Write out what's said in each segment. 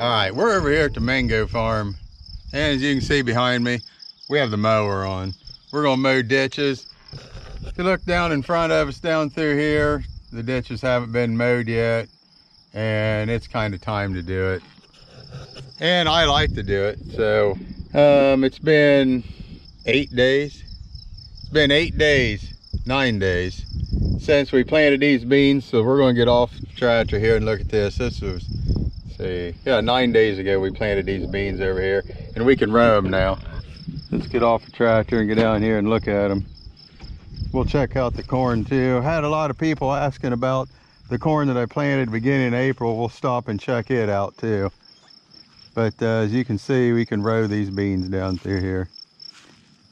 Alright, we're over here at the mango farm, and as you can see behind me, we have the mower on. We're going to mow ditches. If you look down in front of us down through here, the ditches haven't been mowed yet, and it's kind of time to do it. And I like to do it. So it's been 8 days. It's been 8 days, 9 days since we planted these beans. So we're going to get off the tractor here and look at this. This was, see, yeah, 9 days ago we planted these beans over here, and we can row them now. Let's get off the tractor and get down here and look at them. We'll check out the corn too. I had a lot of people asking about the corn that I planted beginning of April. We'll stop and check it out too. But as you can see, we can row these beans down through here.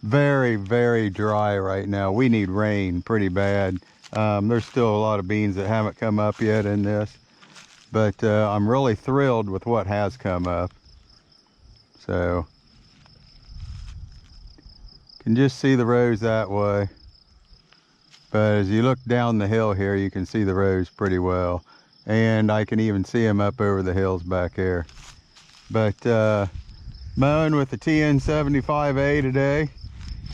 Very, very dry right now. We need rain pretty bad. There's still a lot of beans that haven't come up yet in this, but I'm really thrilled with what has come up. So can just see the rows that way, but as you look down the hill here, you can see the rows pretty well, and I can even see them up over the hills back there. But mowing with the TN75A today,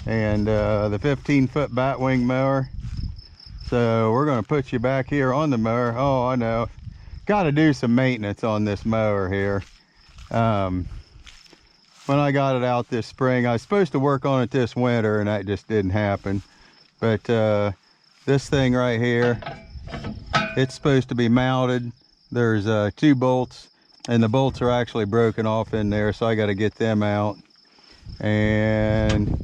and the 15-foot batwing mower. So we're going to put you back here on the mower. Oh, I know, got to do some maintenance on this mower here. When I got it out this spring, I was supposed to work on it this winter, and that just didn't happen. But this thing right here, it's supposed to be mounted. There's 2 bolts, and the bolts are actually broken off in there, so I got to get them out. And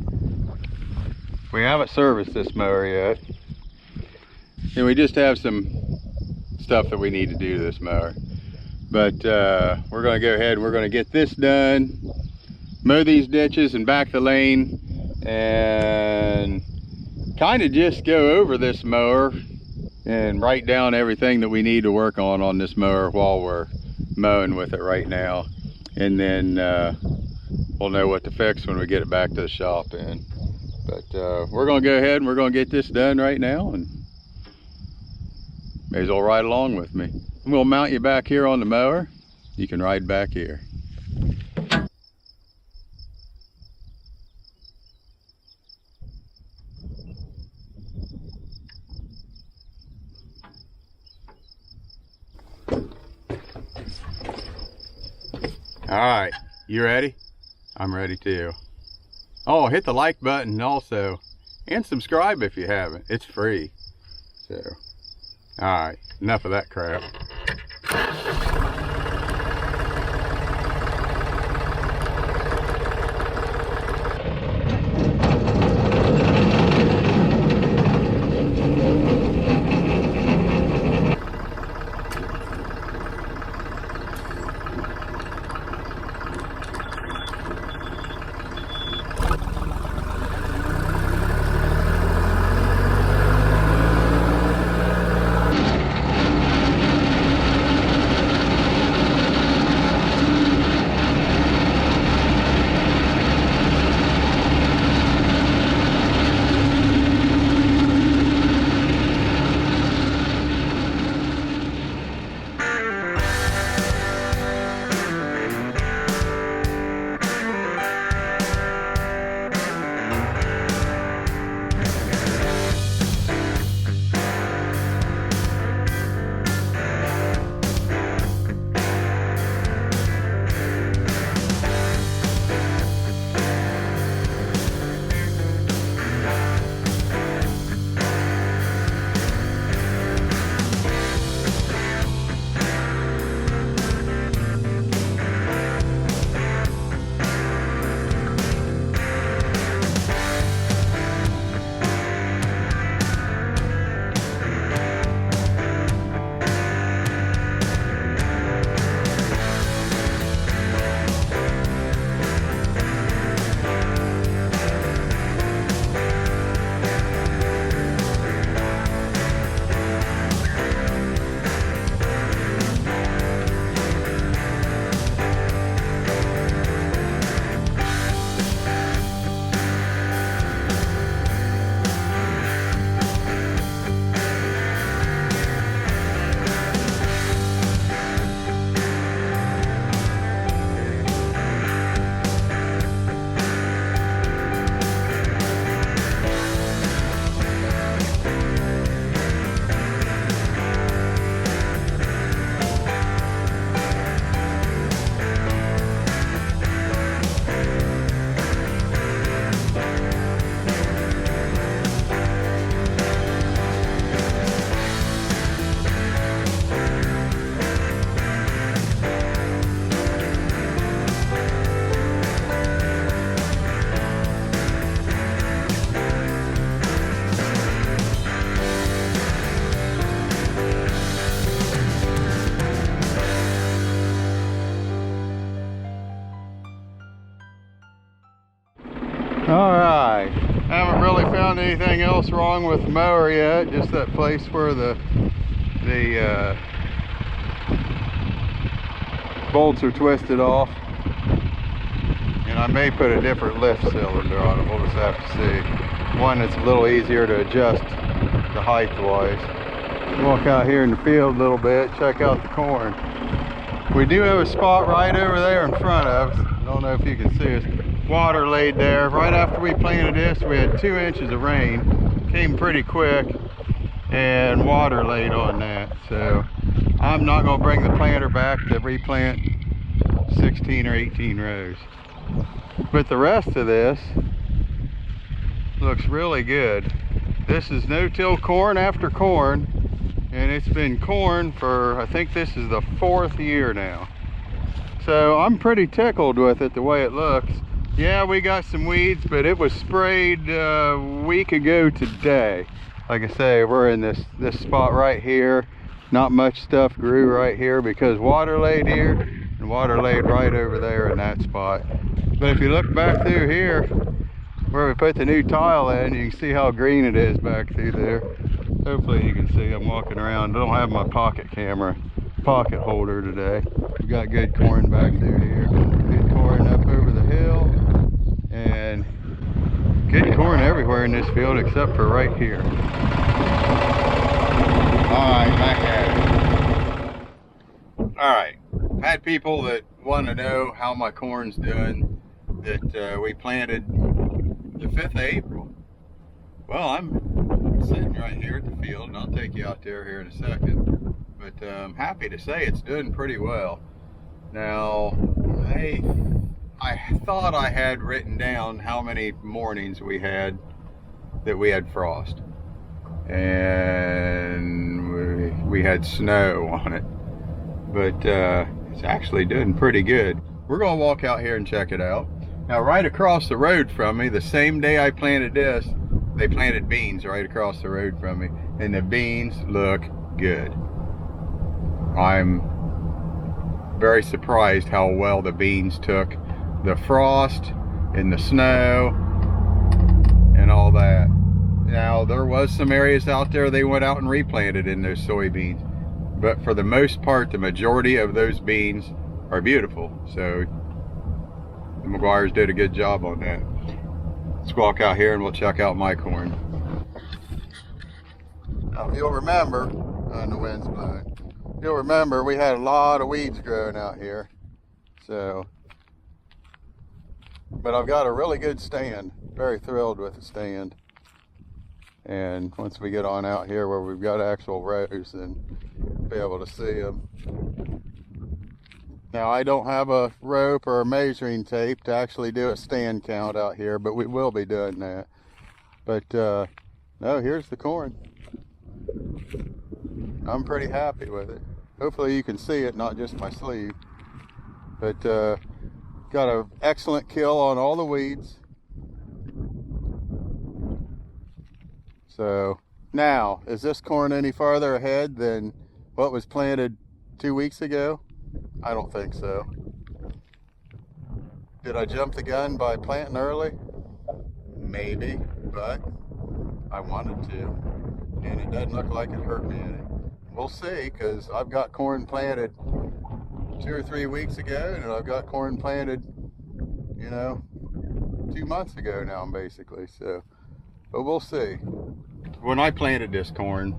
we haven't serviced this mower yet, and we just have some stuff that we need to do to this mower. But we're going to go ahead and we're going to get this done, mow these ditches and back the lane, and kind of just go over this mower and write down everything that we need to work on this mower while we're mowing with it right now. And then we'll know what to fix when we get it back to the shop then. But we're going to go ahead and we're going to get this done right now, and may as well ride along with me. We'll mount you back here on the mower. You can ride back here. All right, you ready? I'm ready too. Oh, hit the like button also, and subscribe if you haven't. It's free. So, all right, enough of that crap. Alright, haven't really found anything else wrong with the mower yet, just that place where the bolts are twisted off. And I may put a different lift cylinder on it, we'll just have to see. One that's a little easier to adjust the height wise. Walk out here in the field a little bit, check out the corn. We do have a spot right over there in front of us. I don't know if you can see us. Water laid there. Right after we planted this, we had 2 inches of rain. Came pretty quick, and water laid on that. So I'm not going to bring the planter back to replant 16 or 18 rows. But the rest of this looks really good. This is no-till corn after corn, and it's been corn for, I think this is the 4th year now. So I'm pretty tickled with it the way it looks. Yeah, we got some weeds, but it was sprayed a week ago today. Like I say, we're in this spot right here. Not much stuff grew right here because water laid here and water laid right over there in that spot. But if you look back through here where we put the new tile in, you can see how green it is back through there. Hopefully you can see I'm walking around. I don't have my pocket holder today. We've got good corn back through here. Good corn up over the hill. And good corn everywhere in this field except for right here. Alright, back at it. Alright, I've had people that want to know how my corn's doing that we planted the 5th of April. Well, I'm sitting right here at the field, and I'll take you out there here in a second. But I'm happy to say it's doing pretty well. Now, I thought I had written down how many mornings we had that we had frost. And we had snow on it. But it's actually doing pretty good. We're going to walk out here and check it out. Now, right across the road from me, the same day I planted this, they planted beans right across the road from me. And the beans look good. I'm very surprised how well the beans took the frost and the snow and all that. Now, there was some areas out there they went out and replanted in those soybeans, but for the most part, the majority of those beans are beautiful. So the McGuires did a good job on that. Let's walk out here and we'll check out my corn. Now, if you'll remember, the wind's blowing, you'll remember we had a lot of weeds growing out here. So, but I've got a really good stand. Very thrilled with the stand. And once we get on out here where we've got actual rows, then be able to see them. Now, I don't have a rope or a measuring tape to actually do a stand count out here, but we will be doing that. But no, here's the corn. I'm pretty happy with it. Hopefully you can see it, not just my sleeve. But got an excellent kill on all the weeds. So now, is this corn any farther ahead than what was planted 2 weeks ago? I don't think so. Did I jump the gun by planting early? Maybe, but I wanted to. And it doesn't look like it hurt me any. We'll see, because I've got corn planted 2 or 3 weeks ago, and I've got corn planted, 2 months ago now, basically. So, but we'll see. When I planted this corn,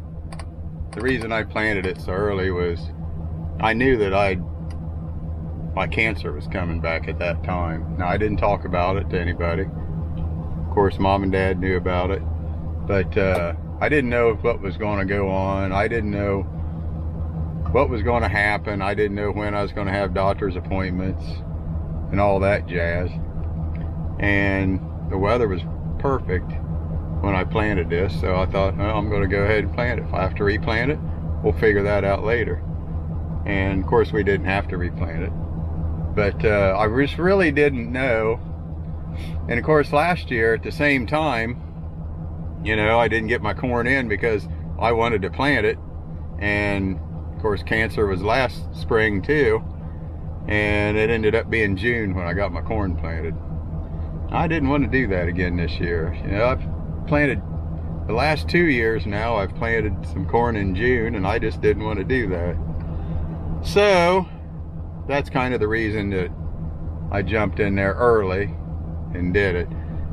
the reason I planted it so early was I knew that my cancer was coming back at that time. Now, I didn't talk about it to anybody. Of course, Mom and Dad knew about it, but I didn't know what was going to go on. I didn't know what was going to happen. I didn't know when I was going to have doctor's appointments and all that jazz. And the weather was perfect when I planted this, so I thought, well, I'm going to go ahead and plant it. If I have to replant it, we'll figure that out later. And of course, we didn't have to replant it. But I just really didn't know. And of course, last year at the same time, I didn't get my corn in because I wanted to plant it. And of course, cancer was last spring too. And it ended up being June when I got my corn planted. I didn't want to do that again this year. You know, I've planted, the last 2 years now, I've planted some corn in June, and I just didn't want to do that. So, that's kind of the reason that I jumped in there early and did it.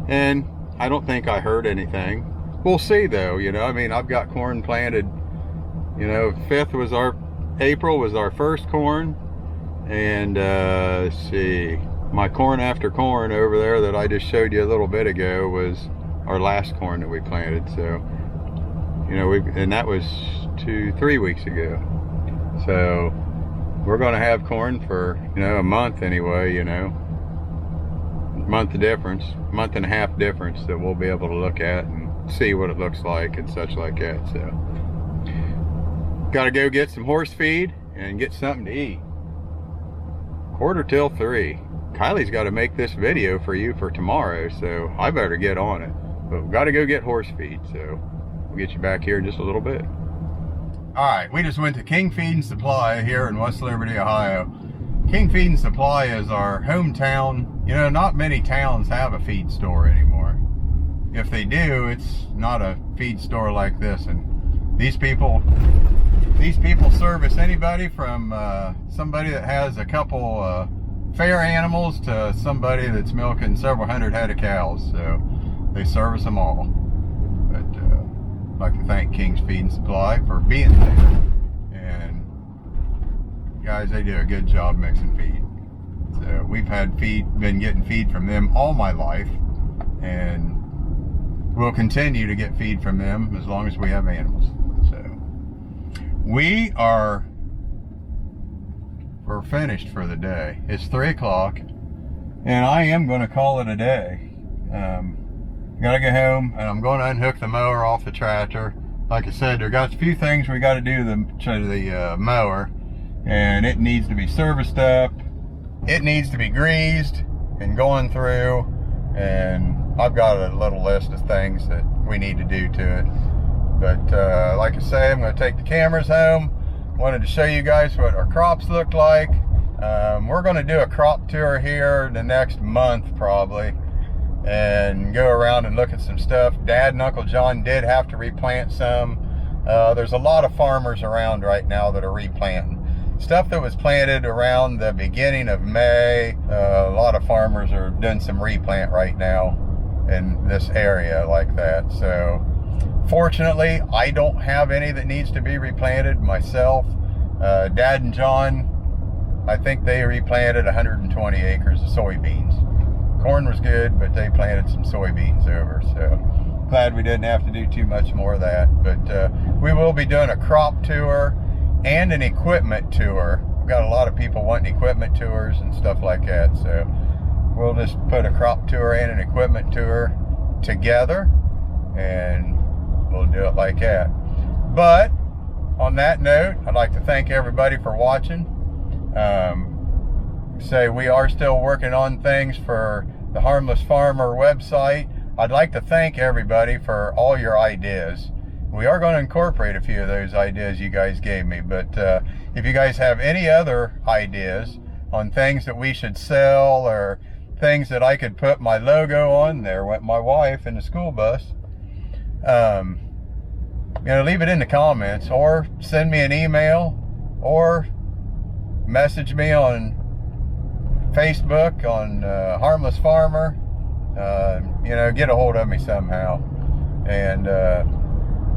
And I don't think I heard anything. We'll see though, you know, I mean, I've got corn planted, you know, April was our first corn. And let's see, my corn after corn over there that I just showed you a little bit ago was our last corn that we planted. So, you know, and that was 3 weeks ago. So we're going to have corn for, you know, a month anyway, you know, month and a half difference that we'll be able to look at and see what it looks like and such like that. So got to go get some horse feed and get something to eat. 2:45. Kylie's got to make this video for you for tomorrow, so I better get on it. But we've got to go get horse feed, so we'll get you back here in just a little bit. Alright, we just went to King Feed and Supply here in West Liberty, Ohio. King Feed and Supply is our hometown. You know, not many towns have a feed store anymore. If they do, it's not a feed store like this. And these people service anybody from somebody that has a couple fair animals to somebody that's milking several hundred head of cows. So they service them all. But I'd like to thank King's Feed and Supply for being there. And guys, they do a good job mixing feed. So we've been getting feed from them all my life, and we'll continue to get feed from them as long as we have animals. So we're finished for the day. It's 3 o'clock, and I am going to call it a day. Gotta go home, and I'm going to unhook the mower off the tractor. Like I said, there got a few things we got to do to the mower, and it needs to be serviced up. It needs to be greased and going through, and I've got a little list of things that we need to do to it. But like I say, I'm going to take the cameras home. Wanted to show you guys what our crops look like. We're going to do a crop tour here the next month probably, and go around and look at some stuff. Dad and Uncle John did have to replant some. There's a lot of farmers around right now that are replanting. Stuff that was planted around the beginning of May, a lot of farmers are doing some replant right now in this area like that. So fortunately, I don't have any that needs to be replanted myself. Dad and John, I think they replanted 120 acres of soybeans. Corn was good, but they planted some soybeans over. So glad we didn't have to do too much more of that. But we will be doing a crop tour and an equipment tour. We've got a lot of people wanting equipment tours and stuff like that. So we'll just put a crop tour and an equipment tour together, and we'll do it like that. But on that note, I'd like to thank everybody for watching. We are still working on things for the Harmless Farmer website. I'd like to thank everybody for all your ideas. We are going to incorporate a few of those ideas you guys gave me, but if you guys have any other ideas on things that we should sell, or things that I could put my logo on, there went my wife in the school bus, you know, leave it in the comments, or send me an email, or message me on Facebook on Harmless Farmer. You know, get a hold of me somehow. And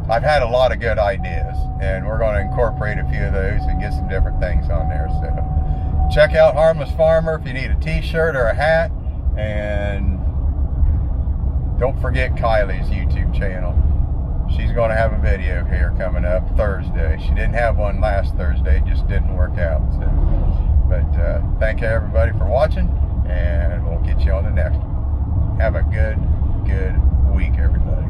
I've had a lot of good ideas, and we're going to incorporate a few of those and get some different things on there. So check out Harmless Farmer if you need a t-shirt or a hat, and don't forget Kylie's YouTube channel. She's going to have a video here coming up Thursday. She didn't have one last Thursday, it just didn't work out. So, but thank you everybody for watching, and we'll get you on the next one. Have a good week, everybody.